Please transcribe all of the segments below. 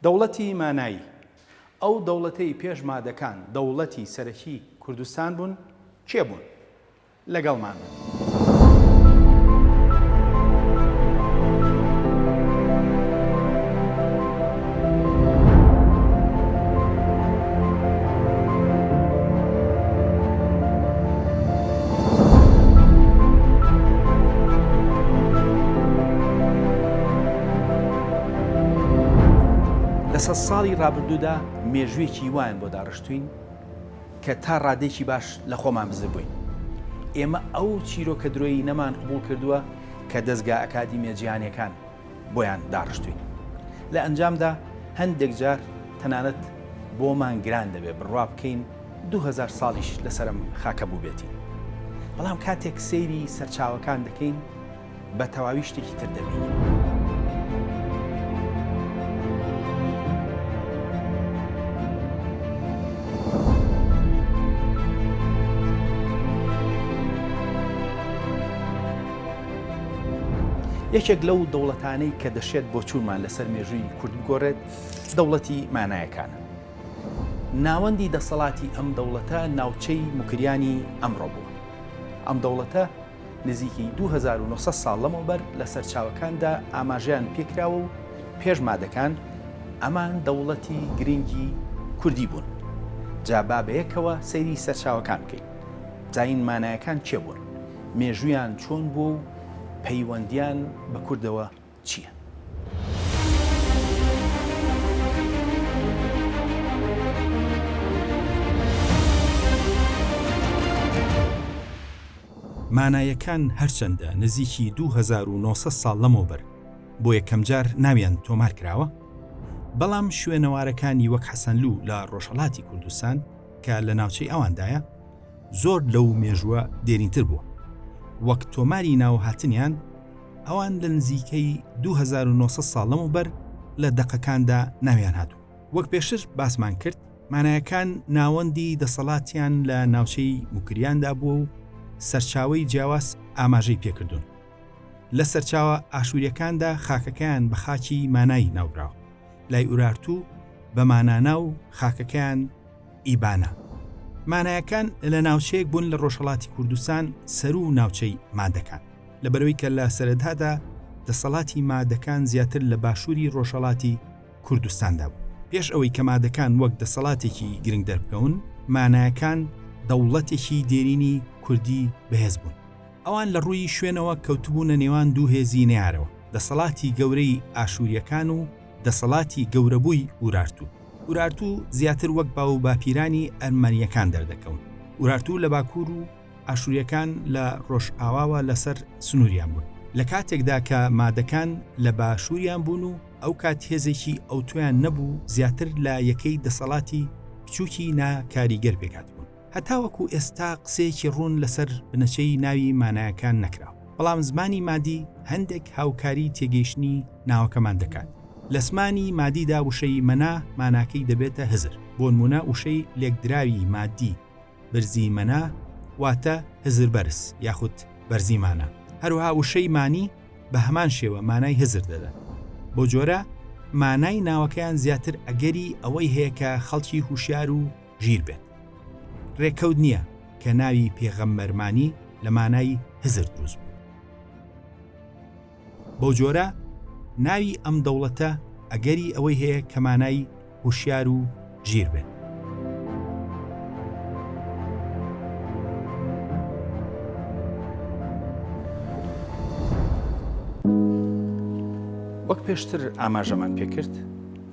دەوڵەتی مانایی ئەو دەوڵەتەی پێش مادەکان دەوڵەتی سەرەکی کوردستان بوون کێ بوون؟ لەگەڵمان بن. لە سەد ساڵی ڕابردوودا مێژوویەکی وایان بۆ داڕشتوین کە تا ڕادێکی باش لە خۆمان بزبووین. ئێمە ئەو چیرۆکە درۆیی نەمان قبول کردووە کە دەستگا ئەکادیمیە جیهانیەکان بۆیان داڕشتوین. لە ئەنجامدا هەندێک جار تەنانەت بۆمان گران دەبێت بڕوا بکەین 2000 ساڵیش لەسەرم خاکە بوو بێتی. بەڵام کاتێک سەیری سەرچاوەکان دەکەین بە تەواوی شتێکی تر دەبینین. یەکێک لەو دەوڵەتانەی کە دەشێت بۆ چوونمان لەسەر مێژووی کورد بگۆڕێت دەوڵەتی مانایەکانە. ناوەندی دەسەڵاتی ئەم دەوڵەتە ناوچەی موکریانی ئەمڕۆ بووە. ئەم دەوڵەتە نزیکی 2900 ساڵ لەمەوبەر لە سەرچاوەکاندا ئاماژەیان پێکراوە و پێش مادەکان ئەمان دەوڵەتی گرنگی کوردی بوون. جا با بەیەکەوە سەیری سەرچاوەکان بکەین. جاین مانایەکان چێ بوون؟ مێژوویان چۆن بوو و پەیوەندیان بە کوردەوە چییە؟ مانایەکان هەرچەندە نزیکی 2900 ساڵ لەمەوبەر بۆ یەکەم جار ناویان تۆمار کراوە، بەڵام شوێنەوارەکانی وەک حەسەنلوو لە ڕۆژهەڵاتی کوردستان کە لە ناوچەی ئەواندایە زۆر لەو مێژووە دێرینتر بووە. وەک تۆماری ناوهاتنیان ئەوان لە نزیکەی 2900 ساڵ لەمەوبەر لە دەقەکاندا ناویان هاتوو. وەک پێشتر باسمان کرد، مانایەکان ناوەندی دەسەڵاتیان لە ناوچەی موکریاندا بووە و سەرچاوەی جیاواز ئاماژەی پێکردوون. لە سەرچاوە ئاشووریەکاندا خاکەکەیان بە خاکی مانایی ناوراوە. لای ئورارتوو بە مانانا و خاکەکەیان ئیبانە. مانایەکان لە ناوچەیەک بوون لە ڕۆژهەڵاتی کوردستان سەر و ناوچەی مادەکان، لەبەرەوەی کە لە سەرەتادا دەسەڵاتی مادەکان زیاتر لە باشووری ڕۆژهەڵاتی کوردستاندا بوو. پێش ئەوەی کە مادەکان وەک دەسەڵاتێکی گرنگ دەربکەون، مانایەکان دەوڵەتێکی دێرینی کوردی بەهێز بوون. ئەوان لە ڕووی شوێنەوە کەوتبوونە نێوان دوو هێزی نەیارەوە، دەسەڵاتی گەورەی ئاشووریەکان و دەسەڵاتی گەورەبووی ئورارتوو. ئورارتوو زیاتر وەک باو باپیرانی ئەرمەنیەکان دەردەکەون. ئورارتوو لە باکوور و ئاشووریەکان لە ڕۆژئاواوە لەسەر سنووریان بوون. لە کاتێکدا کە مادەکان لە باشووریان بوون و ئەو کات هێزێکی ئەوتۆیان نەبوو زیاتر لە یەکەی دەسەڵاتی بچووکی ناکاریگەر پێکات بوون. هەتاوەکو ئێستا قسەیەکی ڕوون لەسەر بنەچەی ناوی مانایەکان نەکراوە. بەڵام زمانی مادی هەندێک هاوکاری تێگەیشتنی ناوەکەمان دەکات. لە زمانی مادیدا وشەی مەنا ماناکەی دەبێتە هزر. بۆ نمونە وشەی لێکدراوی مادی برزی مەنا واتە هزر بەرز یاخود بەرزی مانە. هەروها وشەی مانی بە هەمان شێوە مانای هزر دەدات. بۆ جۆرە مانای ناوەکەیان زیاتر ئەگەری ئەوەی هەیە کە خەڵکی هوشیار و ژیر بێت. ڕێکەوت نییە کە ناوی پێغەمبەرمانی لە مانای هزر دروست بوو. بۆ جۆرە ناوی ئەم دەوڵەتە ئەگەری ئەوەی هەیە کە مانای هوشیار و ژیر بێت. وەک پێشتر ئاماژەمان پێکرد،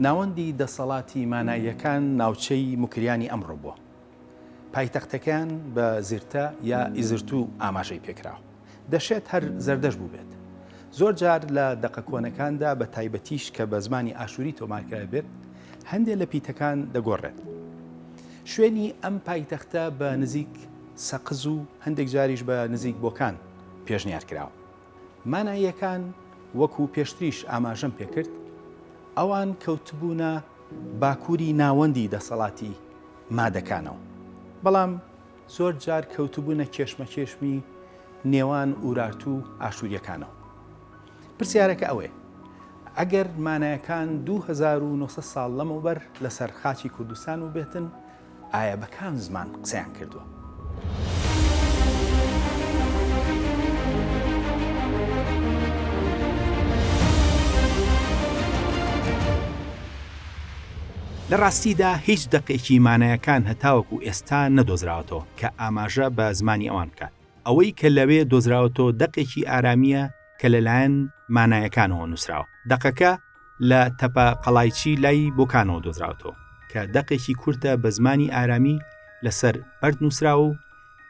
ناوەندی دەسەڵاتی ماناییەکان ناوچەی موکریانی ئەمڕۆ بووە. پایتەختەکان بە زیرتە یا ئیزرتوو ئاماژەی پێکراوە. دەشێت هەر زەردەش بوو بێت. زۆر جار لە دەقە کۆنەکاندا بە تایبەتیش کە بە زمانی ئاشووری تۆمارکرا بێت، هەندێک لە پیتەکان دەگۆڕێت. شوێنی ئەم پایتەختە بە نزیک سەقز و هەندێک جاریش بە نزیک بۆکان پێشنیار کراوە. ماناییەکان وەکو پێشتریش ئاماژەم پێکرد، ئەوان کەوتبوونە باکووری ناوەندی دەسەڵاتی مادەکانەوە. بەڵام زۆر جار کەوتبوونە کێشمەکێشمی نێوان ئورارتوو و ئاشووریەکانەوە. پرسیارەکە ئەوەیە، ئەگەر مانایەکان 2900 ساڵ لەمەوبەر لەسەر خاچی کوردستان و بێتن، ئایا بە کام زمان قسەیان کردووە؟ لە ڕاستیدا هیچ دەقێکی مانایەکان هەتاوەکو ئێستا نەدۆزراوەتەوە کە ئاماژە بە زمانی ئەوان بکات. ئەوەی کە لەوێ دۆزراوەتەوە دەقێکی ئارامیە کە لەلایەن مانایەکانەوە نووسراوە. دەقەکە لە تەپە قەڵایچی لای بۆکانەوە دۆزراوەتەوە کە دەقێکی کورتە بە زمانی ئارامی لەسەر بەرد نووسراوە و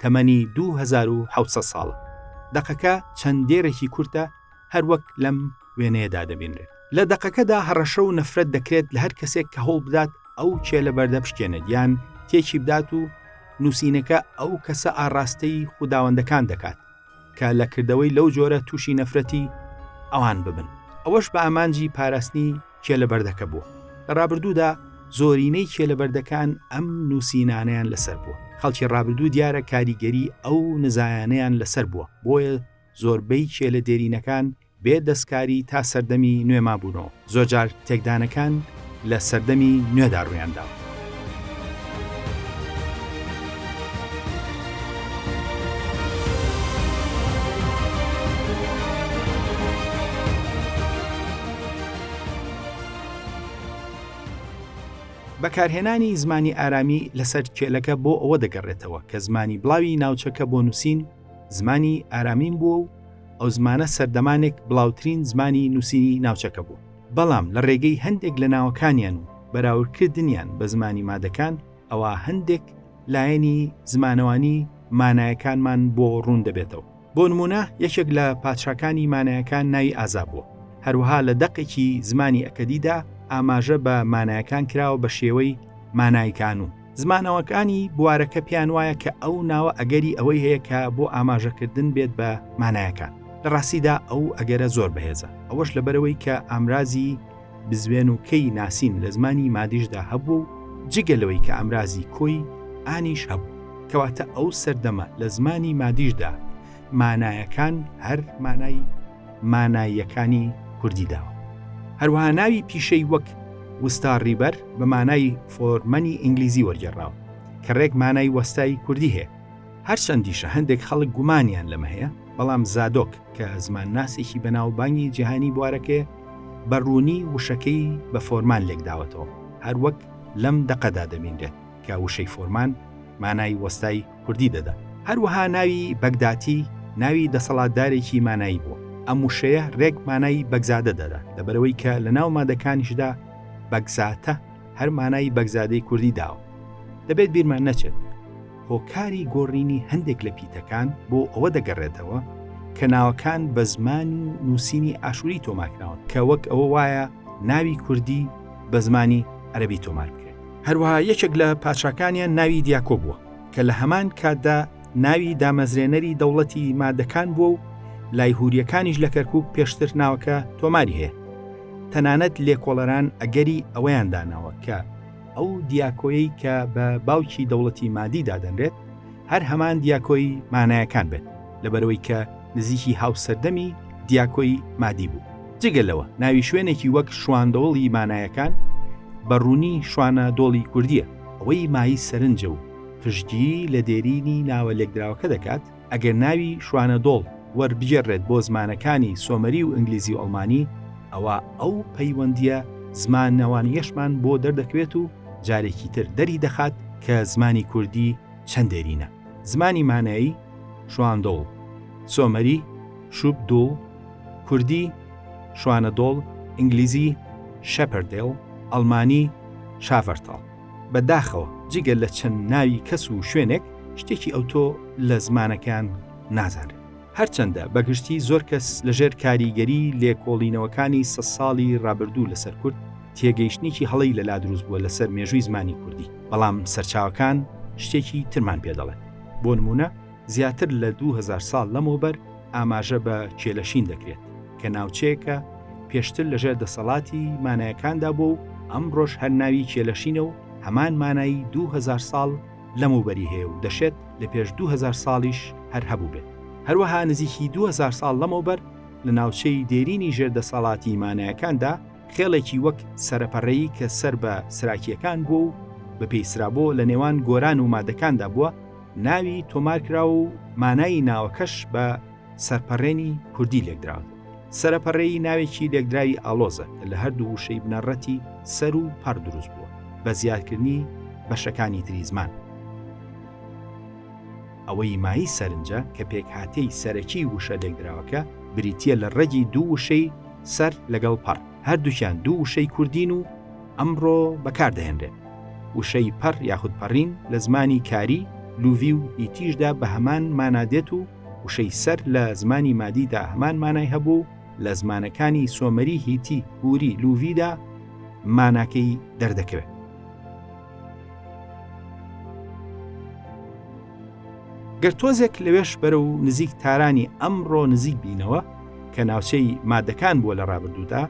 تەمەنی 2700 ساڵە. دەقەکە چەندێرێکی کورتە هەروەک لەم وێنەیەدا دەبینرێت. لە دەقەکەدا هەڕەشە و نەفرەت دەکرێت لە هەر کەسێک کە هەوڵ بدات ئەو چێ لە بەردە بشکێنێت یان تێکی بدات و نووسینەکە ئەو کەسە ئاڕاستەی خوداوەندەکان دەکات کە لە کردەوەی لەو جۆرە تووشی نەفرەتی ئەوان ببن. ئەوەش بە ئامانجی پاراستنی چێ لە بەردەکە بووە. لە ڕابردوودا زۆرینەی چێ لە بەردەکان ئەم نووسینانیان لەسەر بووە. خەڵکی ڕابردوو دیارە کاریگەری ئەو نزایانەیان لەسەر بووە، بۆیە زۆربەی چێ لە دێرینەکان بێ دەستکاری تا سەردەمی نوێما بوونەوە. زۆرجار تێکدانەکان لە سەردەمی نوێدا ڕوویانداوە. بەکارهێنانی زمانی ئارامی لەسەر کێلەکە بۆ ئەوە دەگەڕێتەوە کە زمانی بڵاوی ناوچەکە بۆ نووسین زمانی ئارامین بووە و ئەو زمانە سەردەمانێک بڵاوترین زمانی نووسینی ناوچەکە بوو. بەڵام لە ڕێگەی هەندێک لە ناوەکانیان و بەراوردکردنیان بە زمانی مادەکان ئەوە هەندێک لایەنی زمانەوانی مانایەکانمان بۆ ڕوون دەبێتەوە. بۆ نمونە یەکێک لە پادشاکانی مانایەکان ناوی ئازا بووە. هەروەها لە دەقێکی زمانی ئەکەدیدا ئاماژە بە مانایەکان کراوە بە شێوەی مانایکان و زمانەوەکانی بوارەکە پیان وایە کە ئەو ناوە ئەگەری ئەوەی هەیە کە بۆ ئاماژەکردن بێت بە مانایەکان. لە ڕاستیدا ئەو ئەگەرە زۆر بەهێزە. ئەوەش لەبەرەوەی کە ئامرازی بزوێن و کەی ناسین لە زمانی مادیشدا هەبوو، جگەلەوەی کە ئامرازی کۆی ئانیش هەبوو. کەواتە ئەو سەردەمە لە زمانی مادیشدا مانایەکان هەر ماناییەکانی کوردی داوە. هەروەها ناوی پیشەی وەک وستار ڕیبەر بە مانای فۆرمەنی ئینگلیزی وەرگێڕاوە کە ڕێک مانای وەستای کوردی هەیە. هەرچەندیشە هەندێک خەڵک گومانیان لەمە هەیە، بەڵام زادۆک کە زمان ناسێکی بەناوبانگی جیهانی بوارەکەیە بەڕوونی وشەکەی بە فۆرمان لێکداوەتەوە، هەروەک لەم دەقەدا دەبینرێت کە وشەی فۆرمان مانای وەستای کوردی دەدا. هەروەها ناوی بەگداتی ناوی دەسەڵاتدارێکی مانایی بووە. ئەم وشەیە ڕێک مانای بەگزادە دەدا، لەبەرەوەی کە لە ناو مادەکانیشدا بەگزاتە هەر مانای بەگزادەی کوردی داوە. دەبێت بیرمان نەچێت هۆکاری گۆڕینی هەندێک لە پیتەکان بۆ ئەوە دەگەڕێتەوە کە ناوەکان بە زمان نووسینی ئاشووری تۆمارکراون کە وەک ئەوە وایە ناوی کوردی بە زمانی عەرەبی تۆمار بکرێت. هەروەها یەکێک لە پادشاکانیان ناوی دیاکۆ بووە کە لە هەمان کاتدا ناوی دامەزرێنەری دەوڵەتی مادەکان بووە و لای هوریەکانیش لە کەرکووک پێشتر ناوەکە تۆماری هەیە. تەنانەت لێکۆڵەران ئەگەری ئەوەیان داناوە کە ئەو دیاکۆیی کە بە باوکی دەوڵەتی مادی دادەنرێت هەر هەمان دیاکۆی مانایەکان بێت، لەبەرەوەی کە نزیکی هاوسەردەمی دیاکۆی مادی بوو. جگەلەوە ناوی شوێنێکی وەک شواندۆڵی مانایەکان بەڕوونی شوانە دۆڵی کوردیە، ئەوەی مایی سەرنجە و پشتگیری لە دێرینی ناوە لێکدراوەکە دەکات. ئەگەر ناوی شوانە دۆڵ وەربگێڕێت بۆ زمانەکانی سۆمەری و ئینگلیزی و ئەڵمانی، ئەوە ئەو پەیوەندیە زمانەوانیەشمان بۆ دەردەکەوێت و جارێکی تر دەری دەخات کە زمانی کوردی چەند دێرینە. زمانی مانایی شواندۆڵ، سۆمەری شوبدۆڵ، کوردی شوانەدۆڵ، ئینگلیزی شەپەردێڵ، ئەڵمانی شافەرتاڵ. بەداخەوە جگە لە چەند ناوی کەس و شوێنێک شتێکی ئەوتۆ لە زمانەکان نازانێت. هەرچەندە بەگشتی زۆر کەس لەژێر کاریگەری لێکۆڵینەوەکانی 100 ساڵی ڕابردوو لەسەر کورد تێگەیشتنێکی هەڵەی لەلا دروست بووە لەسەر مێژووی زمانی کوردی، بەڵام سەرچاوەکان شتێکی ترمان پێدەڵێت. بۆ نمونە زیاتر لە 2000 ساڵ لەمەوبەر ئاماژە بە کێلەشین دەکرێت کە ناوچەیەکە پێشتر لەژێر دەسەڵاتی مانایەکاندا بوو و ئەمڕۆژ هەر ناوی کێلەشینە و هەمان مانایی 2000 ساڵ لەمەوبەری هەیە و دەشێت لە پێش 2000 ساڵیش هەر هەبوو بێت. هەروەها نزیکی 2000 ساڵ لەمەوبەر لە ناوچەی دێرینی ژێردەسەڵاتی مانایەکاندا خێڵێکی وەک سەرەپەڕەیی کە سەر بە سراکیەکان بووە و بە پێیسرابۆ لە نێوان گۆران و مادەکاندا بووە، ناوی تۆمارکرا و مانایی ناوەکەش بە سەرپەڕێنی کوردی لێکدراوە. سەرەپەڕەیی ناوێکی لێکدراوی ئالۆزە کە لە هەردوو وشەی بنەڕەتی سەر و پەڕ دروست بووە بە زیادکردنی بەشەکانی تری زمان. ئەوەی مایی سەرنجە کە پێکهاتەی سەرەکی وشە لێکدراوەکە بریتیە لە ڕێگی دوو وشەی سەر لەگەڵ پەڕ، هەردووکیان دوو وشەی کوردین و ئەمڕۆ بەکاردەهێنرێت. وشەی پەڕ یاخود پەڕین لە زمانی کاری لوڤی و هیتیشدا بە هەمان مانادێت و وشەی سەر لە زمانی مادیدا هەمان مانای هەبوو، لە زمانەکانی سۆمەری هیتی هوری لوڤیدا ماناکەی دەردەکەوێت. گەرتۆزێک لەوێش بەرە و نزیک تارانی ئەمڕۆ نزیک بینەوە کە ناوچەی مادەکان بووە لە ڕابردوودا،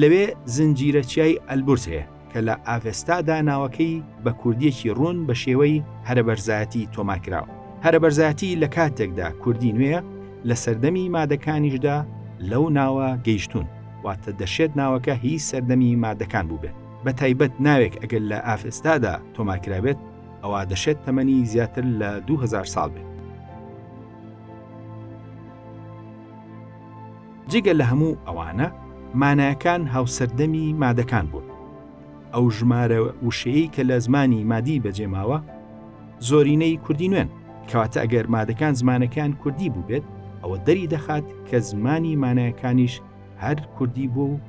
لەوێ زنجیرەچیای ئەلبورس هەیە کە لە ئاڤێستادا ناوەکەی بە کوردیەکی ڕوون بە شێوەی هەرەبەرزایەتی تۆمارکراوە. هەرەبەرزایەتی لە کاتێکدا کوردی نوێیە لە سەردەمی مادەکانیشدا لەو ناوە گەیشتون، واتە دەشێت ناوەکە هیچ سەردەمی مادەکان بوو بێت. بە تایبەت ناوێک ئەگەر لە ئافێستادا تۆمارکرابێت ئەوە دەشێت تەمەنی زیاتر لە 2000 ساڵ بێت. جگە لە هەموو ئەوانە مانایەکان هاوسەردەمی مادەکان بوون. ئەو ژمارە وشەیەی کە لە زمانی مادی بەجێماوە زۆرینەی کوردی نوێن، کەواتە ئەگەر مادەکان زمانەکان کوردی بوو بێت ئەوە دەری دەخات کە زمانی مانایەکانیش هەر کوردی بوو و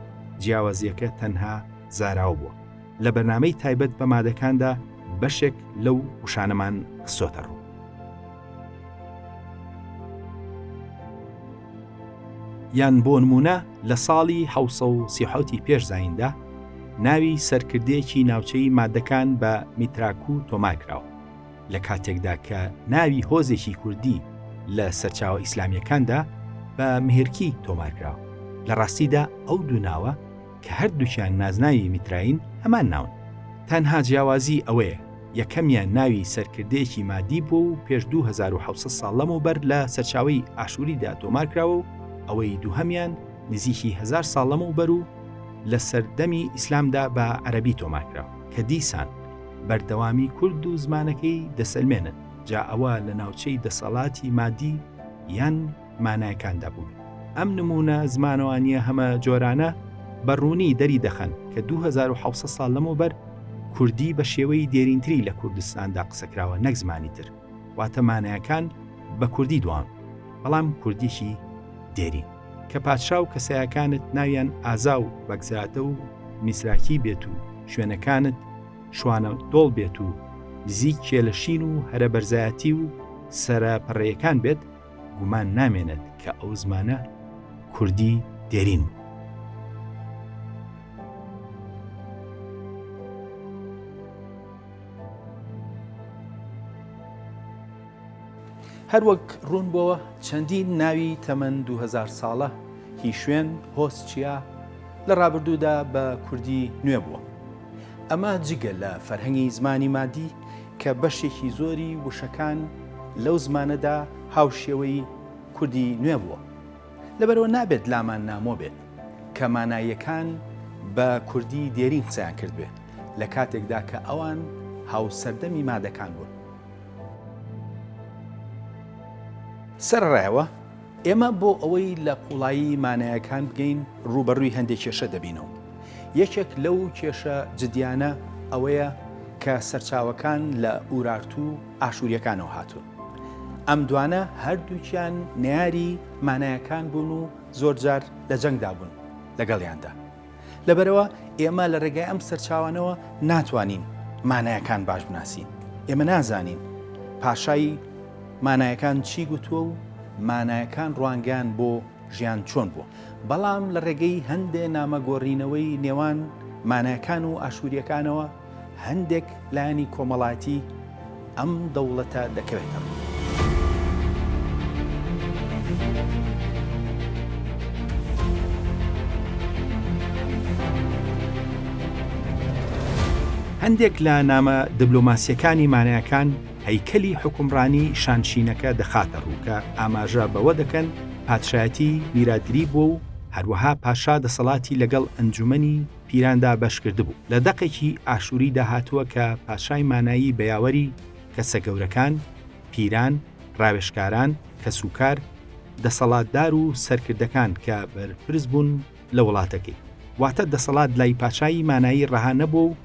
جیاوازیەکە تەنها زاراو بووە. لە بەرنامەی تایبەت بە مادەکاندا بەشێک لەو وشانەمان خستۆتە ڕوو. یان بۆ نمونە لە ساڵی 1930 پێش زایندا ناوی سەرکردەیەکی ناوچەی مادەکان بە میتراکو تۆمارکراوە، لە کاتێکدا کە ناوی هۆزێکی کوردی لە سەرچاوە ئیسلامیەکاندا بە مهێرکی تۆمارکراوە. لە ڕاستیدا ئەو دوو ناوە کە هەردووکیان نازناوی میتراین هەمان ناون، تەنها جیاوازی ئەوەیە یەکەمیان ناوی سەرکردەیەکی مادی بوو و پێش 2700 ساڵ لەمەوبەر لە سەرچاوەی ئاشووریدا تۆمارکراوە و ئەوەی دووهەمیان نزیکی 1000 ساڵ لەمەوبەر و لە سەردەمی ئیسلامدا بە عەرەبی تۆمارکراوە کە دیسان بەردەوامی کورد و زمانەکەی دەسەلمێنن، جا ئەوە لە ناوچەی دەسەڵاتی مادی یان مانایەکاندا بوو. ئەم نمونە زمانەوانیە هەمە جۆرانە بەڕوونی دەری دەخەن کە 2700 ساڵ لەمەوبەر کوردی بە شێوەی دێرینتری لە کوردستاندا قسەکراوە نەک زمانی تر، واتە مانایەکان بە کوردی دوان، بەڵام کوردیشی دێرین کە پادشا و کەسایەکانت ناویان ئازا و بەگزاتە و میسراکی بێت و شوێنەکانت شوانە دۆڵ بێت و نزیک کێلەشین و هەرەبەرزایەتی و سەرەپەڕەیەکان بێت، گومان نامێنێت کە ئەو زمانە کوردی دێرین بوو. هەروەک ڕوون بۆوە چەندین ناوی تەمەن 2000 ساڵە هی شوێن هۆسچیا لە ڕابردوودا بە کوردی نوێ بووە. ئەمە جگە لە فەرهەنگی زمانی مادی کە بەشێکی زۆری وشەکان لەو زمانەدا هاوشێوەی کوردی نوێ بووە. لەبەرەوە نابێت لامان نامۆ بێت کە ماناییەکان بە کوردی دێرین قسەیان کرد بێت لە کاتێکدا کە ئەوان هاوسەردەمی مادەکان بوون. سەرڕایەوە ئێمە بۆ ئەوەی لە قوڵایی مانایەکان بگەین ڕوبەڕووی هەندێک کێشە دەبینەوە. یەکێک لەو کێشە جدیانە ئەوەیە کە سەرچاوەکان لە ئورارت و ئاشووریەکانەوە هاتوون. ئەم دوانە هەردووکیان نەیاری مانایەکان بوون و زۆرجار لە جەنگدا بوون لەگەڵیاندا. لەبەرەوە ئێمە لە ڕێگای ئەم سەرچاوانەوە ناتوانین مانایەکان باش بناسین. ئێمە نازانین پاشایی مانایەکان چی گوتووە و مانایەکان ڕوانگەیان بۆ ژیان چۆن بووە. بەڵام لە ڕێگەی هەندێک نامەگۆڕینەوەی نێوان مانایەکان و ئاشووریەکانەوە هەندێک لایەنی کۆمەڵایەتی ئەم دەوڵەتە دەکەوێتە ڕوو. هەندێک لە نامە دیبلۆماسیەکانی مانایەکان هەیکەلی حکومڕانی شانشینەکە دەخاتە ڕوو کە ئاماژە بەوە دەکەن پادشایەتی میراگری بوو و هەروەها پاشا دەسەڵاتی لەگەڵ ئەنجومەنی پیراندا بەشکرد بوو. لە دەقێکی ئاشووری داهاتووە کە پاشای مانایی بەیاوەری کەسە گەورەکان، پیران، ڕاوێژکاران، کەسوکار، دەسەڵاتدار و سەرکردەکان کە بەرپرس بوون لە وڵاتەکەی. واتە دەسەڵات لای پاشایی مانایی ڕەها نەبوو و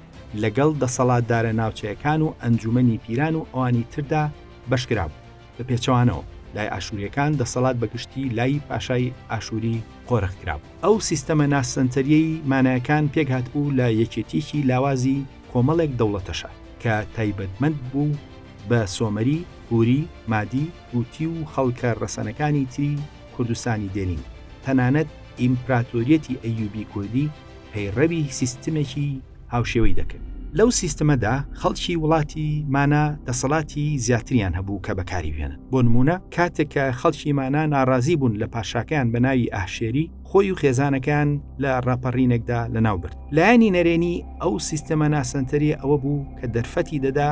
لەگەڵ دەسەڵاتدارە ناوچەیەکان و ئەنجومەنی پیران و ئەوانی تردا بەشکرا بوو. بە پێچەوانەوە لای ئاشووریەکان دەسەڵات بەگشتی لای پاشای ئاشووری قۆرەخکرا بوو. ئەو سیستەمە ناسەنتەریەی مانایەکان پێکهات بوو لە یەکێتیی لاوازی کۆمەڵێک دەوڵەتەشە کە تایبەتمەند بوو بە سۆمەری، پووری، مادی، گوتی و خەڵکە ڕەسەنەکانی تری کوردستانی دێرین. تەنانەت ئیمپراتۆریەتی ئەیوبی کوردی پەیڕەوی سیستمێکی هاوشێوەی دەکرد. لەو سیستەمەدا خەڵکی وڵاتی مانا دەسەڵاتی زیاتریان هەبوو کە بەکاری بێنن. بۆ نمونە کاتێک کە خەڵکی مانا ناڕازی بوون لە پاشاکەیان بە ناوی ئاهشێری، خۆی و خێزانەکان لە ڕاپەڕینێکدا لەناو برد. لایەنی نەرێنی ئەو سیستەمە ناسەنتەریە ئەوە بوو کە دەرفەتی دەدا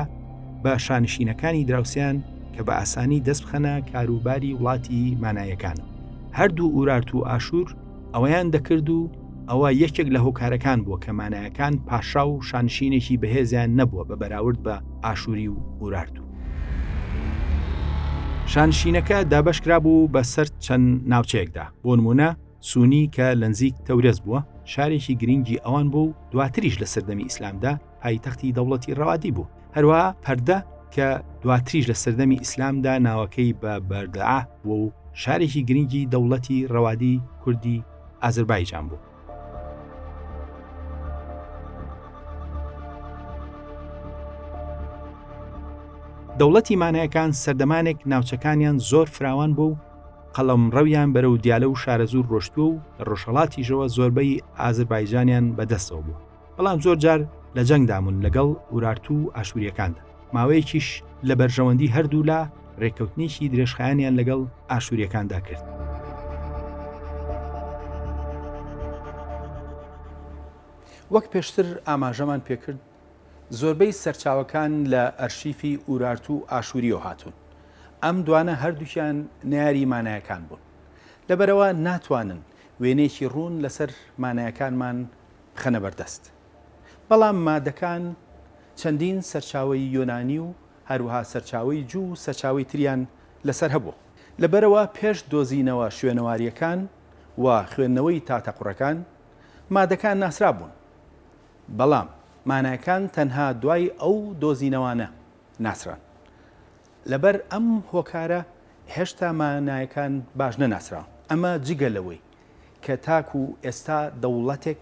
بە شانشینەکانی دراوسیان کە بە ئاسانی دەست بخەنە کاروباری وڵاتی مانایەکان. هەردوو ئورارت و ئاشوور ئەوەیان دەکرد و ئەوە یەکێک لە هۆکارەکان بووە کە مانایەکان پاشا و شانشینێکی بەهێزیان نەبووە بە بەراورد بە ئاشووری و ئورارت. شانشینەکە دابەشکرا بوو بەسەر چەند ناوچەیەکدا. بۆ نمونە سوونی کە لە نزیک تەورێز بووە، شارێکی گرنگی ئەوان بوو، دواتریش لە سەردەمی ئیسلامدا پایتەختی دەوڵەتی ڕەوادی بوو. هەروەها پەردە کە دواتریش لە سەردەمی ئیسلامدا ناوەکەی بە بەردەعا بوو و شارێکی گرنگی دەوڵەتی ڕەوادی کوردی ئازەربایجان بوو. دەوڵەتی مانایەکان سەردەمانێک ناوچەکانیان زۆر فراوان بوو، قەڵەمڕەویان بەرەو دیالە و شارەزوور ڕۆشتووە و لە ڕۆژهەڵاتیژەوە زۆربەی ئازەربایجانیان بەدەستەوە بوو. بەڵام زۆر جار لە جەنگدامون لەگەڵ ئورارت و ئاشووریەکاندا. ماوەیەکیش لە بەرژەوەندی هەردوو لا ڕێکەوتنێکی درێژخایانیان لەگەڵ ئاشووریەکاندا کرد. وەک پێشتر ئاماژەمان پێکرد، زۆربەی سەرچاوەکان لە ئەرشیفی ئورارت و ئاشووریەوە هاتوون. ئەم دوانە هەردووکیان ناری مانایەکان بوون. لەبەرەوە ناتوانن وێنێکی ڕوون لەسەر مانایەکانمان بخەنە بەردەست. بەڵام مادەکان چەندین سەرچاوی یۆنانی و هەروەها سەرچاوی جوو و سەرچاوی تریان لەسەر هەبوو. لەبەرەوە پێش دۆزینەوە شوێنەواریەکان و خوێندنەوەی تاتەقوڕەکان مادەکان ناسرا بوون. بەڵام مانایەکان تەنها دوای ئەو دۆزینەوانە ناسران. لەبەر ئەم هۆکارە هێشتا مانایەکان باش نەناسرا. ئەمە جگە لەوەی کە تاکو ئێستا دەوڵەتێک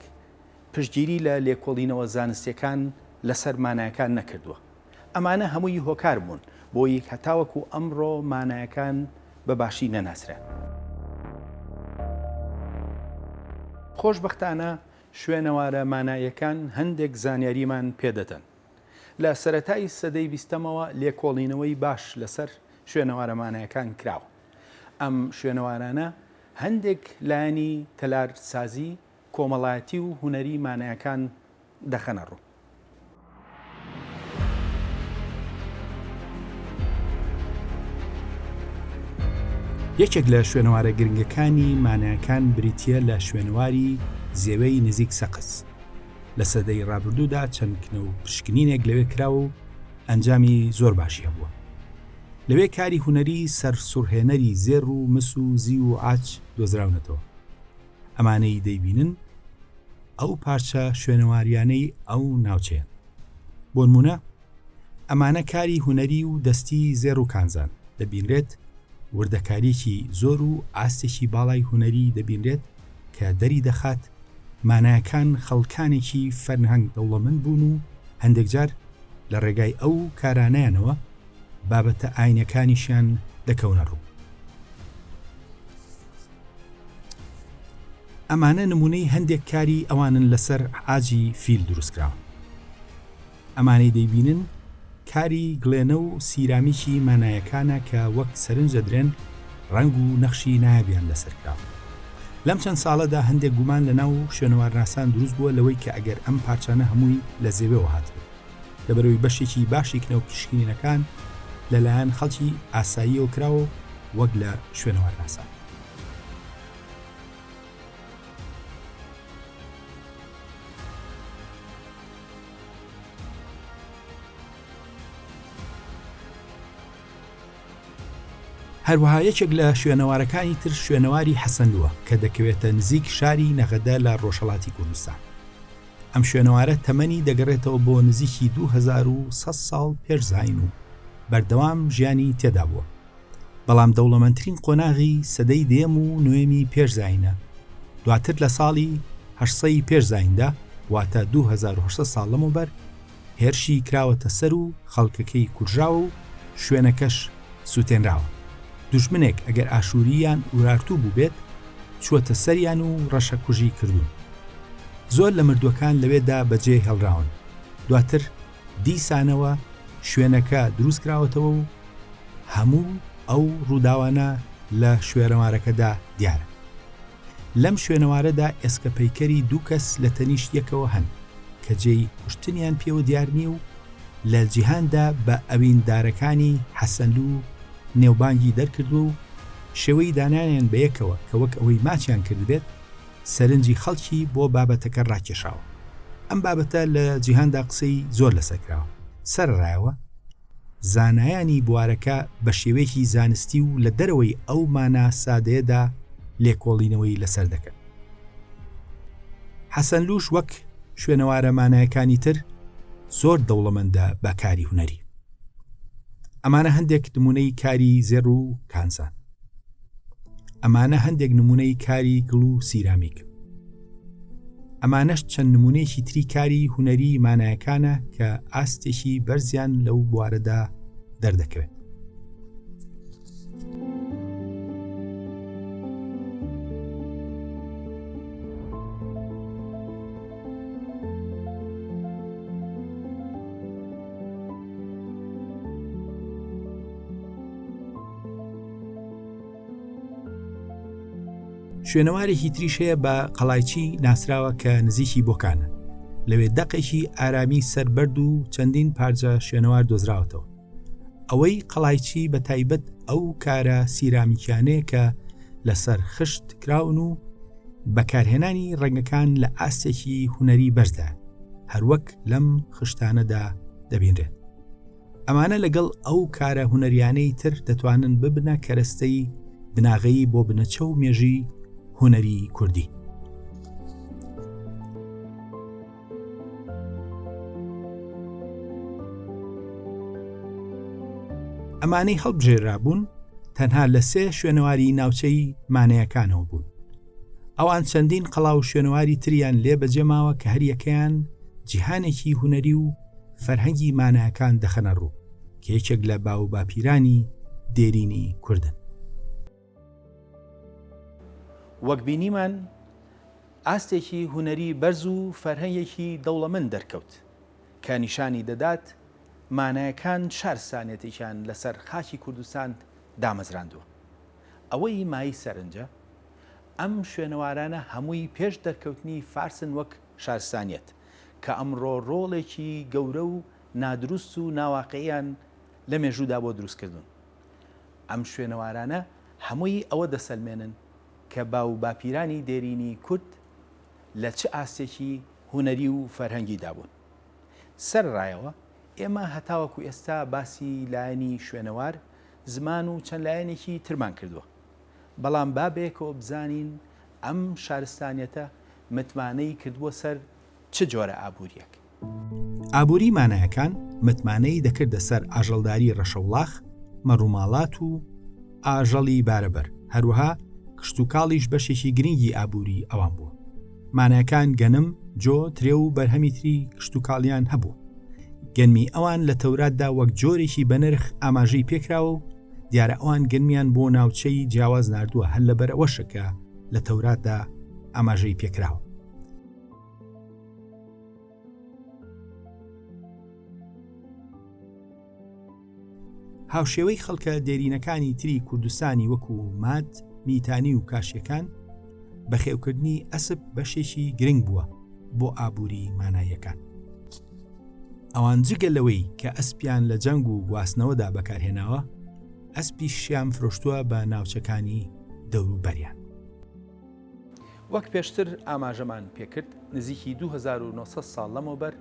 پشتگیری لە لێکۆڵینەوە زانستیەکان لەسەر مانایەکان نەکردووە. ئەمانە هەمووی هۆکار بوون بۆی هەتاوەکو ئەمڕۆ مانایەکان بەباشی نەناسرا. خۆشبەختانە شوێنەوارە مانایەکان هەندێک زانیاریمان پێدەدەن. لە سەرەتای سەدەی 20ەوە لێکۆڵینەوەی باش لەسەر شوێنەوارە مانایەکان کراوە. ئەم شوێنەوارانە هەندێک لایەنی تەلارسازی، کۆمەڵایەتی و هونەری مانایەکان دەخەنە ڕوو. یەکێک لە شوێنەوارە گرنگەکانی مانایەکان بریتیە لە شوێنەواری زێوەی نزیک سەقز. لە سەدەی ڕابردوودا چەند کنە و پشکنینێک لەوێ کراوە و ئەنجامی زۆر باشیە بووە. لەوێ کاری هونەری سەرسوڕهێنەری زێر و مس و زی و ئاچ دۆزراونەتەوە. ئەمانەی دەیبینن ئەو پارچە شوێنەواریانەی ئەو ناوچەیە. بۆ نمونە ئەمانە کاری هونەری و دەستی زێر و کانزان دەبینرێت، وردەکاریەکی زۆر و ئاستێکی باڵای هونەری دەبینرێت کە دەری دەخات مانایەکان خەڵکانێکی فەرهەنگ دەوڵەمەند بوون و هەندێک جار لە ڕێگای ئەو کارانەیانەوە بابەتە ئاینەکانیشیان دەکەونە ڕوو. ئەمانە نمونەی هەندێک کاری ئەوانن لەسەر حاجی فیل دروستکراوە. ئەمانەی دەیبینن کاری گڵێنە و سیرامیکی مانایەکانە کە وەک سەرنجە درێن ڕنگ و نەخشی نایابیان لەسەرکراوە. لەم چەند ساڵەدا هەندێک گومان لە ناو شوێنەوارناسان دروست بووە لەوەی کە ئەگەر ئەم پارچانە هەمووی لە زێوەوە هاتبێت، لەبەرەوەی بەشێکی باشی کنە و پشکنینەکان لەلایەن خەڵکی ئاساییەوە کراوە وەک لە شوێنەوارناسان. هەروەها یەکێک لە شوێنەوارەکانی تر شوێنەواری حەسەنلووە کە دەکەوێتە نزیک شاری نەغەدە لە ڕۆژهەڵاتی کوردستان. ئەم شوێنەوارە تەمەنی دەگەڕێتەوە بۆ نزیکی 2100 ساڵ پێشزاین و بەردەوام ژیانی تێدا بووە. بەڵام دەوڵەمەندترین قۆناغی سەدەی دێم و نوێمی پێشزاینە. دواتر لە ساڵی 800 پێشزایندا واتە 2800 ساڵ لەمەوبەر هێرشی کراوەتە سەر و خەڵکەکەی کوژراوە و شوێنەکەش سووتێنراوە. دوژمنێک ئەگەر ئاشووریان ورارتوو بوو بێت چووەتە سەریان و ڕەشە کوژی کردوون. زۆر لە مردووەکان لەوێدا بەجێ هەڵراون. دواتر دیسانەوە شوێنەکە دروست کراوەتەوە و هەموو ئەو ڕووداوانە لە شوێنەوارەکەدا دیارە. لەم شوێنەوارەدا ئێسکە پەیکەری دوو کەس لە تەنیشت یەکەوە هەن کە جێی کوشتنیان پێوە دیار نیە و لە جیهاندا بە ئەویندارەکانی حەسەنلوو نێوبانگی دەرکردو و شێوەی دانانیان بە یەکەوە کە وەک ئەوەی ماچیان کردبێت سەرنجی خەڵکی بۆ بابەتەکە ڕاکێشاوە. ئەم بابەتە لە جیهاندا قسەی زۆر لەسەرکراوە. سەرڕایەوە زانایانی بوارەکە بە شێوەیەکی زانستی و لە دەرەوەی ئەو مانە سادەیەدا لێکۆڵینەوەی لەسەر دەکەن. حەسەنلووش وەک شوێنەوارە مانایەکانی تر زۆر دەوڵەمەندە بە کاری هونەری. ئەمانە هەندێک نمونەی کاری زێڕ و کانزان. ئەمانە هەندێک نمونەی کاری گڵ و سیرامیک. ئەمانەش چەند نمونەیەکی تری کاری هونەری مانایەکانە کە ئاستێکی بەرزیان لەو بوارەدا دەردەکەوێت. شوێنەوارێکی تریش هەیە بە قەڵایچی ناسراوە کە نزیکی بۆکانە. لەوێ دەقێکی ئارامی سەربەرد و چەندین پارچە شوێنەوار دۆزراوەتەوە. ئەوەی قەڵایچی بە تایبەت ئەو کارە سیرامیکیانەیە کە لەسەر خشت کراون و بەکارهێنانی ڕەنگەکان لە ئاستێکی هونەری بەرزدا هەروەک لەم خشتانەدا دەبینرێت. ئەمانە لەگەڵ ئەو کارە هونەریانەی تر دەتوانن ببنە کەرەستەی بناغەیی بۆ بنەچە و مێژی هونەری کوردی. ئەمانەی هەڵبژێرابوون تەنها لە 3 شوێنەواری ناوچەی مانەیەکانەوە بوون. ئەوان چەندین قەڵاو شوێنەواری تریان لێ بەجێماوە کە هەریەکەیان جیهانێکی هونەری و فەرهەنگی مانایەکان دەخەنە ڕوو کە یەکێک لە باو باپیرانی دێرینی کوردن. وەک بینیمان ئاستێکی هونەری بەرز و فەرهەنگێکی دەوڵەمەند دەرکەوت کە نیشانی دەدات مانایەکان شارستانێتێکیان لەسەر خاکی کوردستان دامەزراندووە. ئەوەی مای سەرنجە ئەم شوێنەوارانە هەمووی پێش دەرکەوتنی فارسن وەک شارستانیەت کە ئەمڕۆ ڕۆڵێکی گەورە و نادروست و ناواقعیان لە مێژوودا بۆ دروستکردون. ئەم شوێنەوارانە هەمووی ئەوە دەسەلمێنن کە باو باپیرانی دێرینی کورد لە چه ئاستێکی هونەری و فەرهەنگیدا بوون. سەرڕایەوە ئێمە هەتاوەکو ئێستا باسی لایەنی شوێنەوار زمان و چەند لایەنێکی ترمان کردووە. بەڵام بابێکەوە بزانین ئەم شارستانیەتە متمانەی کردووە سەر چ جۆرە ئابوووریەک. ئابووری مانایەکان متمانەی دەکردە سەر ئاژەڵداری ڕەشەوڵاخ، مەڕووماڵات و ئاژەڵی بارەبەر. هەروەها کشتتوکاڵیش بەشێکی گرنگی ئابووری ئەوان بووە. مانایەکان گەنم، جۆ، ترێ و بەرهەمی تری کشتتوکاڵیان هەبوو. گەنمی ئەوان لە تەوراتدا وەک جۆرێکی بەنرخ ئاماژەی پێکراوە و دیارە ئەوان گەنمیان بۆ ناوچەی جیاواز ناردووە هەر لەبەر ئەوەشەکە لە تەوراتدا ئاماژەی پێکراوە. هاوشێوەی خەڵکە دێرینەکانی تری کوردستانی وەکو ماد، میتانی و کاشیەکان بەخێوکردنی ئەسپ بەشێکی گرنگ بووە بۆ ئابووری مانایەکان. ئەوان جگە لەوەی کە ئەسپیان لە جەنگ و گواستنەوەدا بەکارهێناوە، ئەسپی شیان فرۆشتووە بە ناوچەکانی دەوروبەریان. وەک پێشتر ئاماژەمان پێکرد، نزیکی 2900 ساڵ لەمەوبەر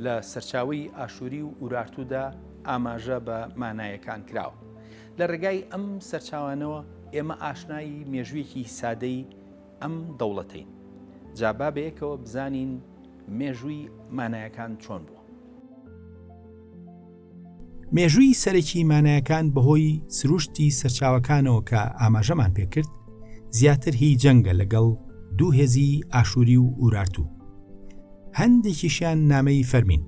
لە سەرچاوی ئاشووری و ئورارتوودا ئاماژە بە مانایەکان کراوە. لە ڕێگای ئەم سەرچاوانەوە ئێمە ئاشنایی مێژوویەکی سادەی ئەم دەوڵەتین. جابا بەیەکەوە بزانین مێژووی مانایەکان چۆن بووە. مێژووی سەرەکی مانایەکان بەهۆی سروشتی سەرچاوەکانەوە کە ئاماژەمان پێکرد زیاتر هی جەنگە لەگەڵ دوو هێزی ئاشووری و ئورارتوو. هەندێکیشیان نامەی فەرمین.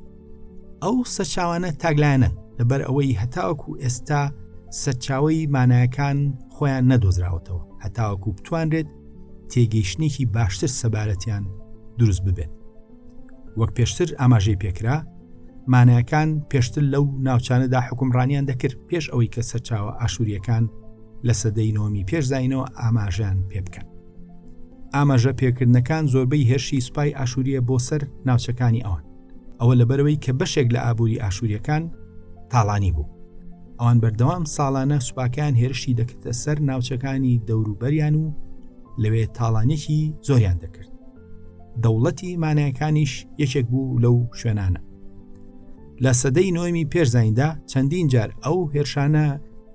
ئەو سەرچاوانە تاگلایەنن لەبەر ئەوەی هەتاوەکو ئێستا سەرچاوەی مانایەکان خۆیان نەدۆزراوەتەوە هەتاوەکو بتوانرێت تێگەیشتنێکی باشتر سەبارەتیان دروست ببێت. وەک پێشتر ئاماژەی پێکرا مانایەکان پێشتر لەو ناوچانەدا حکومڕانیان دەکرد پێش ئەوەی کە سەرچاوە ئاشووریەکان لە سەدەی نۆمی پێشزاینەوە ئاماژیان پێ بکەن. ئاماژە پێکردنەکان زۆربەی هێرشی سوپای ئاشووریە بۆ سەر ناوچەکانی ئەوان. ئەوە لەبەرەوەی کە بەشێک لە ئابووری ئاشووریەکان تاڵانی بوو. ئەوان بەردەوام ساڵانە سوپاکان هێرشی دەکردە سەر ناوچەکانی دەوروبەریان و لەوێ تاڵانێکی زۆریان دەکرد. دەوڵەتی مانایەکانیش یەکێک بوو لەو شوێنانە. لە سەدەی نۆمی پێشزایندا چەندین جار ئەو هێرشانە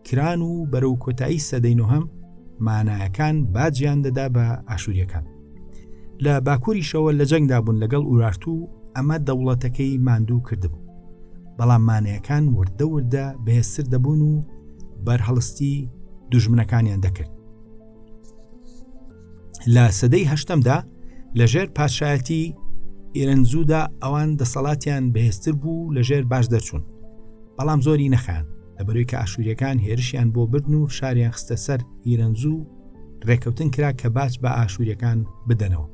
کران و بەرەو کۆتایی سەدەی نۆهەم مانایەکان باجیان دەدا بە ئاشووریەکان. لە باکووریشەوە لە جەنگدا بوون لەگەڵ ئورارتوو ئەمە دەوڵەتەکەی ماندوو کردبوو. بەڵام مانایەکان وردە وردە بەهێزتر دەبوون و بەرهەڵستی دوژمنەکانیان دەکرد. لە سەدەی هەشتەمدا لەژێر پادشایەتی ئێرەنزوودا ئەوان دەسەڵاتیان بەهێزتر بوو لەژێر باش دەرچوون. بەڵام زۆری نەخایەن لەبەرەوەی کە ئاشووریەکان هێرشیان بۆ بردن و شاریان خستە سەر ئێرەنزوو ڕێکەوتن کرا کە باج بە ئاشووریەکان بدەنەوە.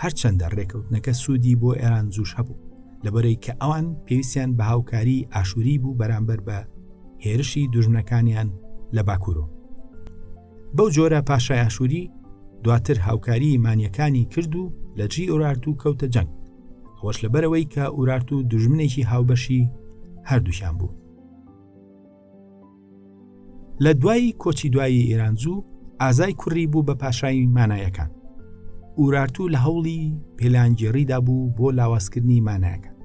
هەرچەندە ڕێکەوتنەکە سوودی بۆ ئێرانزووش هەبوو لەبەرەوەی کە ئەوان پێویستیان بە هاوکاری ئاشووری بوو بەرامبەر بە هێرشی دوژمنەکانیان لە باکوورەوە. بەو جۆرە پاشای ئاشووری دواتر هاوکاری مانیەکانی کرد و لە جی ئورارتوو کەوتە جەنگ. ئەوەش لەبەرەوەی کە ئورارتوو دوژمنێکی هاوبەشی هەردووشیان بوو. لە دوای کۆچی دوایی ئێرانزوو ئازای کوڕی بوو بە پاشای مانایەکان. ئورارتوو لە هەوڵی پێلانگێڕیدا بوو بۆ لاوازکردنی مانایەکان.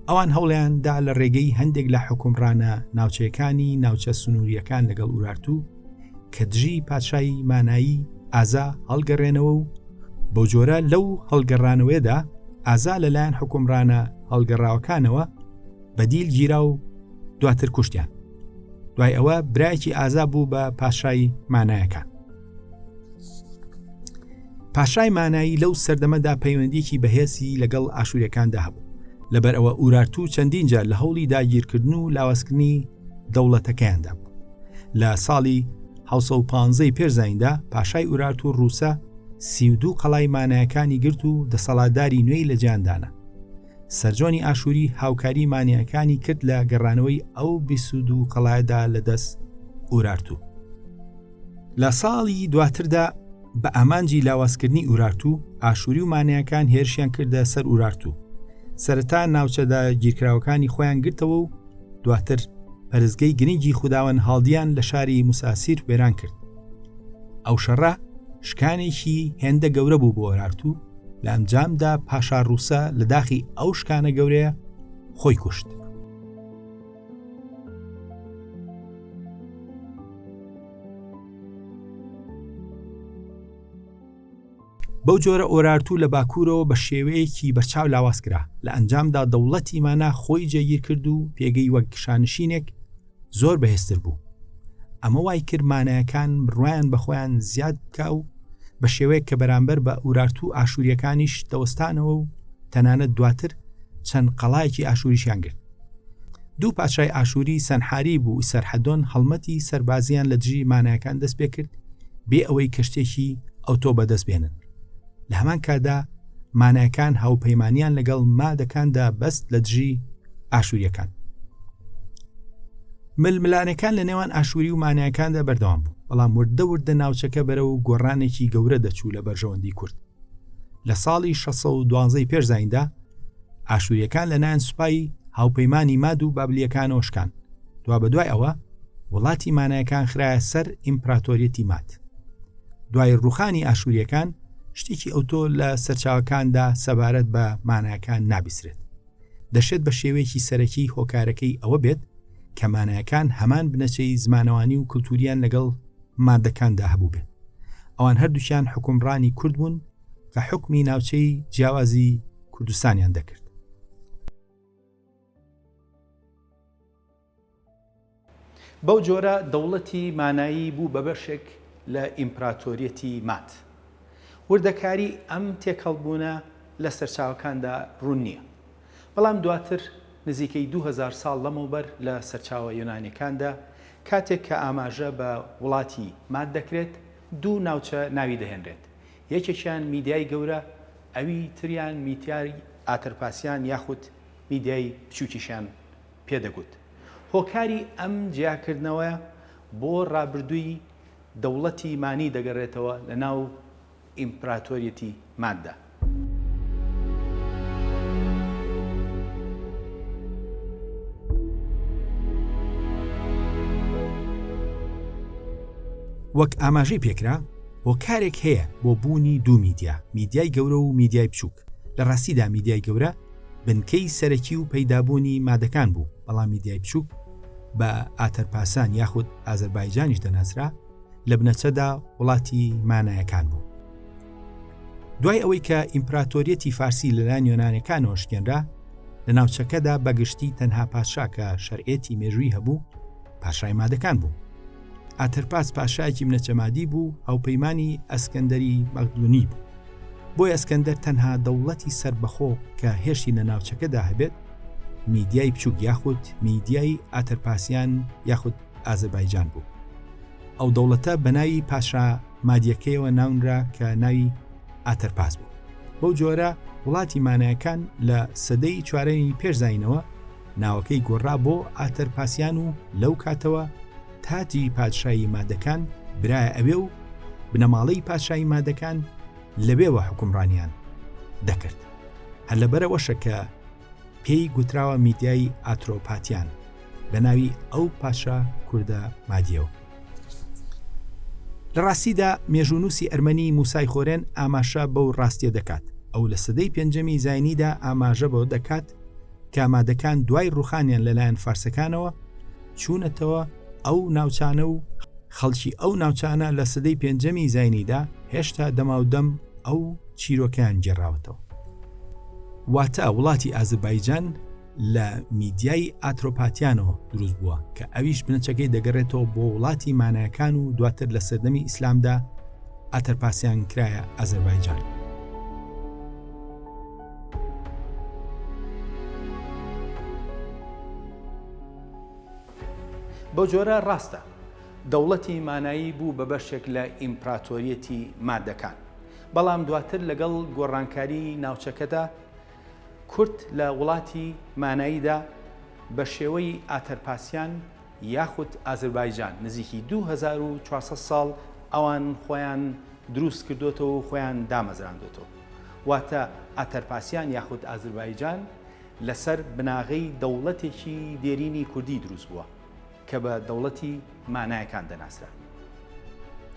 ئەوان هەوڵیاندا لە ڕێگەی هەندێک لە حکومڕانە ناوچەیەکانی ناوچە سنووریەکان لەگەڵ ئورارتوو کە دژی پادشایی مانایی ئازا هەڵگەڕێنەوە و بەو جۆرە لەو هەڵگەڕانەوەیدا ئازا لەلایەن حکومڕانە هەڵگەڕاوەکانەوە بەدیل گیرا و دواتر کوشتیان. دوای ئەوە برایەکی ئازا بوو بە پاشای مانایەکان. پاشای مانایی لەو سەردەمەدا پەیوەندیەکی بەهێزی لەگەڵ ئاشووریەکاندا هەبوو. لەبەر ئەوە ئورارتوو چەندین جار لە هەوڵی داگیرکردن و لاوازکردنی دەوڵەتەکەیاندا بوو. لە ساڵی 1950 پێشزایندا پاشای ئورارتوو ڕووسە 32 قەڵای مانایەکانی گرت و دەسەڵاتداری نوێی لە جیاندانە. سەرجۆنی ئاشووری هاوکاری مانیەکانی کرد لە گەڕانەوەی ئەو 22 قەڵایدا لەدەست ئورارتوو. لە ساڵی دواتردا بە ئامانجی لاوازکردنی ئورارتوو ئاشووری و مانیەکان هێرشیان کردە سەر ئورارتوو. سەرەتا ناوچەدا گیرکراوەکانی خۆیان گرتەوە و دواتر پەرزگەی گرنگی خوداوەند هاڵدیان لە شاری موساسیر وێران کرد. ئەو شەڕە شکانێکی هێندە گەورە بوو بۆ ئورارتوو. لە ئەنجامدا پاشا ڕووسە لە داخی ئەو شکانە گەورەیە خۆی کوشت. بەو جۆرە ئۆرارتوو لە باکوورەوە بە شێوەیەکی بەرچاو لاوازکرا. لە ئەنجامدا دەوڵەتی مانا خۆی جێگیر کرد و پێگەی وەک شانشینێک زۆر بەهێزتر بوو. ئەمە وای کرد مانایەکان بڕوایان بە خۆیان زیاد بکە و بە شێوەیەک کە بەرامبەر بە ئورارتوو ئاشووریەکانیش دەوەستانەوە و تەنانەت دواتر چەند قەڵایەکی ئاشووریشیان گرت. دوو پادشای ئاشووری سەنحاری بوو سەرحەدۆن هەڵمەتی سەربازیان لە دژی مانایەکان دەست پێ کرد بێ ئەوەی کەشتێکی ئەوتۆ بەدەست بێنن. لە هەمان کادا مانایەکان هاوپەیمانیان لەگەڵ مادەکاندا بەست لە دژی ئاشووریەکان. ململانەکان لە نێوان ئاشووری و مانایەکاندا بەردەوام بوو. بەڵام وردە وردە ناوچەکە بەرەو گۆڕانێکی گەورە دەچوو لە بەرژەوەندی کورد. لە ساڵی 612 پێشزایندا ئاشووریەکان لەلایەن سوپای هاوپەیمانی ماد و بابلیەکانەوە شکان. دوا بە دوای ئەوە وڵاتی مانایەکان خرایە سەر ئیمپراتۆریەتی ماد. دوای ڕوخانی ئاشووریەکان شتێکی ئەوتۆ لە سەرچاوەکاندا سەبارەت بە مانایەکان نابیسرێت. دەشێت بە شێوەیەکی سەرەکی هۆکارەکەی ئەوە بێت کە مانایەکان هەمان بنەچەی زمانەوانی و کللتوریان لەگەڵ مادەکاندا هەبوو بێت. ئەوان هەردووچیان حکومڕانی کورد بوون کە حکمی ناوچەی جیاوازی کوردستانیان دەکرد. بەو جۆرە دەوڵەتی مانایی بوو بە بەشێک لە ئیمپراتۆریەتی مات. وردەکاری ئەم تێکەڵبوونە لە سەرچاوەکاندا ڕوون نییە، بەڵام دواتر نزیکەی 2000 ساڵ لەمەوبەر لە سەرچاوە یۆنانیەکاندا کاتێک کە ئاماژە بە وڵاتی مات دەکرێت دوو ناوچە ناوی دەهێنرێت. یەکێکیان میدیای گەورە، ئەوی تریان میتیاری ئاتەرپاسیان یاخود میدیای بچووکیشیان پێدەگوت. هۆکاری ئەم جیاکردنەوە بۆ ڕابردووی دەوڵەتی مانی دەگەڕێتەوە لە ناو ئیمپراتۆریەتی ماددا. وەک ئاماژەی پێکرا، هۆکارێک هەیە بۆ بوونی دوو میدیا، میدیای گەورە و میدیای بچووک. لە ڕاستیدا میدیای گەورە بنکەی سەرەکی و پەیدابوونی مادەکان بوو، بەڵام میدیای بچووک بە ئاتەرپاسان یاخود ئازەربایجانیش دەناسرا لە بنەچەدا وڵاتی مانایەکان بوو. دوای ئەوەی کە ئیمپراتۆریەتی فارسی لەلایەن یۆنانیەکانەوە شکێنرا، لە ناوچەکەدا بەگشتی تەنها پادشا کە شەرعێتی مێژووی هەبوو پاشای مادەکان بوو. ئاتەرپاس پاشایەکی منەچەمادی بوو، هاوپەیمانی ئەسکەندەری مەقدونی بوو. بۆی ئەسکەندەر تەنها دەوڵەتی سربەخۆ کە هێشتی لە ناوچەکەدا هەبێت میدیای بچووک یاخود میدیای ئاتەرپاسیان یاخود ئازەربایجان بوو. ئەو دەوڵەتە بەناوی پاشا مادیەکەیەوە ناونرا کە ناوی ئاتەرپاس بوو. بەو جۆرە وڵاتی مانایەکان لە سەدەی چوارەمی پێشزاینەوە ناوەکەی گۆڕا بۆ ئاتەرپاسیان و لەو کاتەوە تاجی پادشایی مادەکان برایە ئەوێ و بنەماڵەی پادشایی مادەکان لەبێوە حکومڕانیان دەکرد. هەر لەبەرەوەشە کە پێی گوتراوە میدیای ئاترۆپاتیان بە ناوی ئەو پاشا کوردە مادیەوە. لە ڕاستیدا مێژوونووسی ئەرمەنی موسای خۆرێن ئاماژە بەو ڕاستیە دەکات. ئەو لە سەدەی پێنجەمی زاینیدا ئاماژە بەوە دەکات کە مادەکان دوای ڕوخانیان لەلایەن فارسەکانەوە چوونەتەوە ئەو ناوچانە و خەڵکی ئەو ناوچانە لە سەدەی پێنجەمی زاینیدا هێشتا دەماودەم ئەو چیرۆکیان گێڕاوەتەوە. واتە وڵاتی ئازەربایجان لە میدیای ئاترۆپاتیانەوە دروست بووە کە ئەویش بنەچەکەی دەگەڕێتەوە بۆ وڵاتی مانایەکان و دواتر لە سەردەمی ئیسلامدا ئاتەرپاسیان کرایە ئازەربایجان. بەو جۆرە ڕاستە دەوڵەتی مانایی بوو بە بەشێک لە ئیمپراتۆریەتی مادەکان، بەڵام دواتر لەگەڵ گۆڕانکاری ناوچەکەدا کورد لە وڵاتی ماناییدا بە شێوەی ئاتەرپاسیان یاخود ئازەربایجان نزیکی 2400 ساڵ ئەوان خۆیان دروست کردوتەوە و خۆیان دامەزراندوتەوە. واتە ئاتەرپاسیان یاخود ئازەربایجان لەسەر بناغەی دەوڵەتێکی دێرینی کوردی دروست بووە کە بە دەوڵەتی مانایەکان دەناسرا.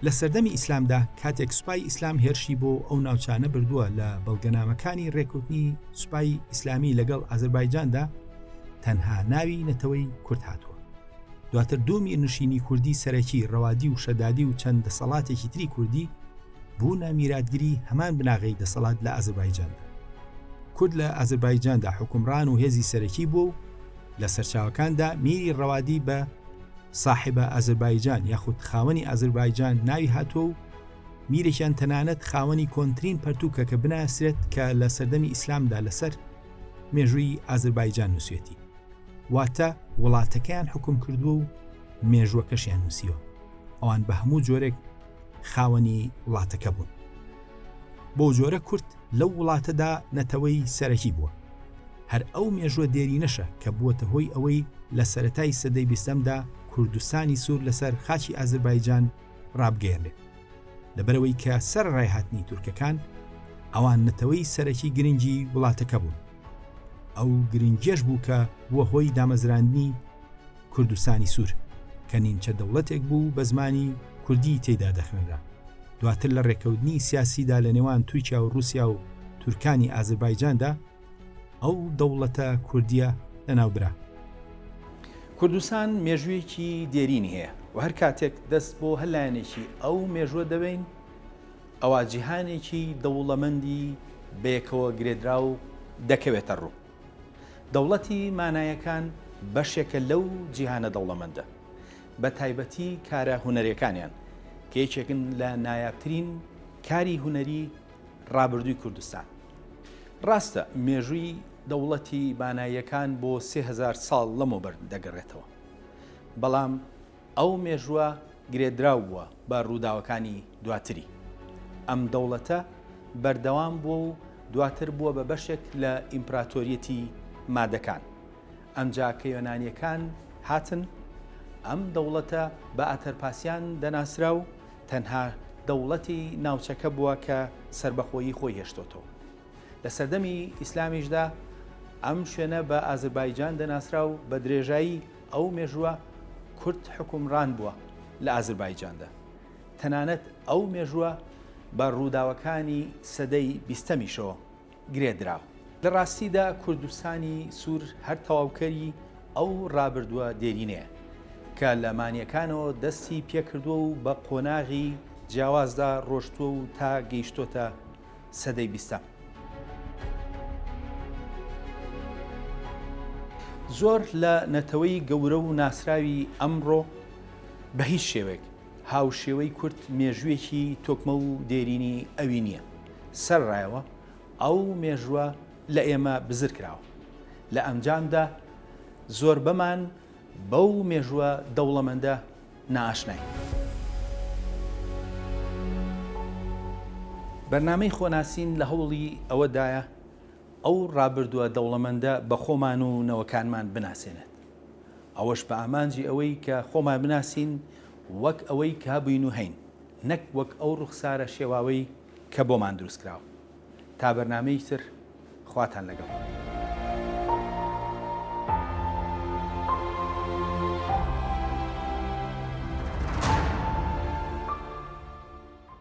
لە سەردەمی ئیسلامدا کاتێک سوپای ئیسلام هێرشی بۆ ئەو ناوچانە بردووە لە بەڵگەنامەکانی ڕێکوتنی سوپای ئیسلامی لەگەڵ ئازەربایجاندا تەنها ناوی نەتەوەی کورد هاتووە. دواتر دوو میرنشینی کوردی سەرەکی ڕەوادی و شەدادی و چەند دەسەڵاتێکی تری کوردی بوونە میراتگیری هەمان بناغەی دەسەڵات لە ئازەربایجاندا. کورد لە ئازەربایجاندا حکومڕان و هێزی سەرەکی بوو و لە سەرچاوەکاندا میری ڕەوادی بە صاحبە ئازەربایجان یاخود خاوەنی ئازەربایجان ناوی هاتووە و میرێکیان تەنانەت خاوەنی کۆنترین پەرتووکە کە بناسرێت کە لە سەردەمی ئیسلامدا لەسەر مێژووی ئازەربایجان نووسێتی. واتە وڵاتەکەیان حکوم کردووە و مێژووەکەشیان نووسیوە. ئەوان بە هەموو جۆرێک خاوەنی وڵاتەکە بوون. بۆ جۆرە کورد لەو وڵاتەدا نەتەوەی سەرەکی بووە. هەر ئەو مێژووە دێرینەشە کە بووەتە هۆی ئەوەی لە سەرەتای سەدەی 20دا کوردستانی سوور لەسەر خاچی ئازەربایجان ڕابگەێنێت. لەبەرەوەی کە سەرڕای هاتنی تورکەکان ئەوان نەتەوەی سەرەکی گرنگی وڵاتەکە بوون. ئەو گرنگیەش بوو کە بووە هۆی دامەزراندنی کوردستانی سوور کە نیمچە دەوڵەتێک بوو بە زمانی کوردی تێدا دەخوێنرا. دواتر لە ڕێکەوتنی سیاسیدا لە نێوان تورکیا و رووسیا و تورکانی ئازەربایجاندا ئەو دەوڵەتە کوردیە لەناوبرا. کوردستان مێژوویەکی دێرینی هەیە و هەر کاتێک دەست بۆ هەلایەنێکی ئەو مێژووە دەبین ئەوە جیهانێکی دەوڵەمەندی بەیەکەوە گرێدرا و دەکەوێتە ڕوو. دەوڵەتی مانایەکان بەشێکە لەو جیهانە دەوڵەمەندە بە تایبەتی کارە هونەریەکانیان کە یەکێکن لە نایابترین کاری هونەری ڕابردووی کوردستان. ڕاستە مێژووی دەوڵەتی باناییەکان بۆ 3000 ساڵ لەمەوبەر دەگەڕێتەوە، بەڵام ئەو مێژووە گرێدراو بووە بە ڕووداوەکانی دواتری. ئەم دەوڵەتە بەردەوام بووە و دواتر بووە بە بەشێک لە ئیمپراتۆریەتی مادەکان. ئەمجا کە یۆنانیەکان هاتن، ئەم دەوڵەتە بە ئاتەرپاسیان دەناسرا و تەنها دەوڵەتی ناوچەکە بووە کە سربەخۆیی خۆی هێشتۆتەوە. لە سەردەمی ئیسلامیشدا ئەم شوێنە بە ئازربایجان دەناسرا و بە درێژایی ئەو مێژووە کورد حکومڕان بووە لە ئازربایجاندا. تەنانەت ئەو مێژووە بە ڕووداوەکانی سەدەی 20میشەوە گرێدراوە. لە ڕاستیدا کوردستانی سوور هەر تەواوکەری ئەو ڕابردووە دێرینەیە کە لە مانیەکانەوە دەستی پێکردووە و بە قۆناغی جیاوازدا ڕۆشتووە و تا گەیشتۆتە سەدەی 20. زۆر لە نەتەوەی گەورە و ناسراوی ئەمڕۆ بە هیچ شێوێک هاوشێوەی کورد مێژوویەکی تۆکمە و دێرینی ئەوی نییە. سەرڕایەوە ئەو مێژووە لە ئێمە بزر کراوە. لە ئەنجامدا زۆر بەمان بەو مێژووە دەوڵەمەندە نائاشنای. بەرنامەی خۆناسین لە هەوڵی ئەوەدایە ئەو ڕابردووە دەوڵەمەندە بە خۆمان و نەوەکانمان بناسێنێت. ئەوەش بە ئامانجی ئەوەی کە خۆمان بناسین وەک ئەوەی کە بووین و هەین، نەک وەک ئەو ڕوخسارە شێواوەی کە بۆمان دروست کراوە. تا بەرنامەی تر خواتان لەگەڵ.